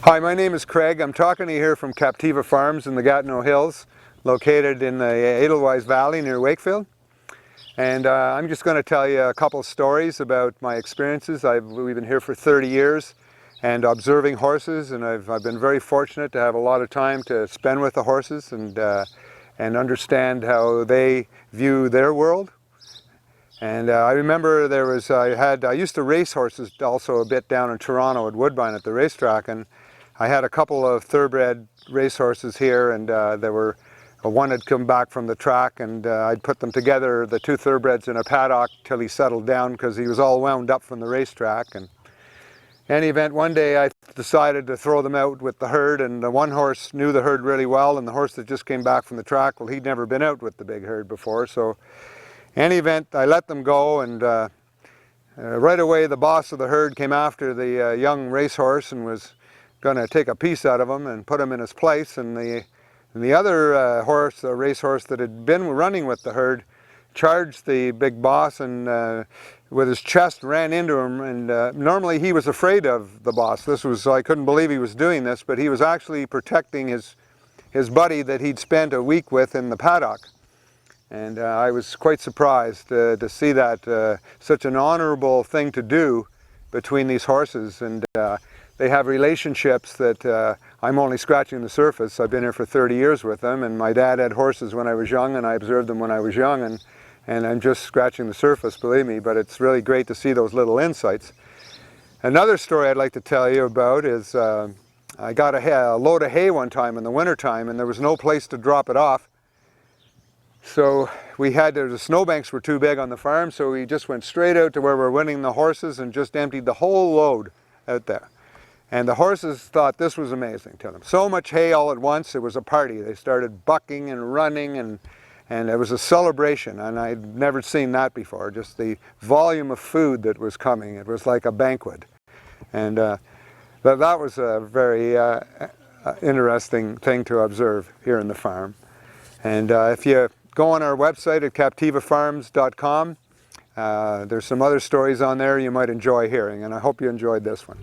Hi, my name is Craig. I'm talking to you here from Captiva Farms in the Gatineau Hills, located in the Edelweiss Valley near Wakefield. And I'm just going to tell you a couple stories about my experiences. We've been here for 30 years and observing horses, and I've been very fortunate to have a lot of time to spend with the horses and understand how they view their world. And I remember I used to race horses also a bit down in Toronto at Woodbine at the racetrack, and I had a couple of thoroughbred racehorses here, and one had come back from the track, and I'd put them together, the two thoroughbreds, in a paddock till he settled down because he was all wound up from the racetrack. And in any event, one day I decided to throw them out with the herd, and the one horse knew the herd really well, and the horse that just came back from the track, well, he'd never been out with the big herd before. So in any event, I let them go, and right away the boss of the herd came after the young racehorse and was going to take a piece out of him and put him in his place. And the other horse, the racehorse that had been running with the herd, charged the big boss and with his chest ran into him. And normally he was afraid of the boss. I couldn't believe he was doing this, but he was actually protecting his buddy that he'd spent a week with in the paddock. And I was quite surprised to see that, such an honorable thing to do between these horses. And they have relationships that I'm only scratching the surface. I've been here for 30 years with them, and my dad had horses when I was young, and I observed them when I was young, and I'm just scratching the surface, believe me, but it's really great to see those little insights. Another story I'd like to tell you about is I got a load of hay one time in the wintertime, and there was no place to drop it off. So the snowbanks were too big on the farm, so we just went straight out to where we're winning the horses and just emptied the whole load out there. And the horses thought this was amazing to them. So much hay all at once, it was a party. They started bucking and running, and it was a celebration, and I'd never seen that before. Just the volume of food that was coming, it was like a banquet. And that was a very interesting thing to observe here in the farm. And if you go on our website at captivafarms.com, there's some other stories on there you might enjoy hearing, and I hope you enjoyed this one.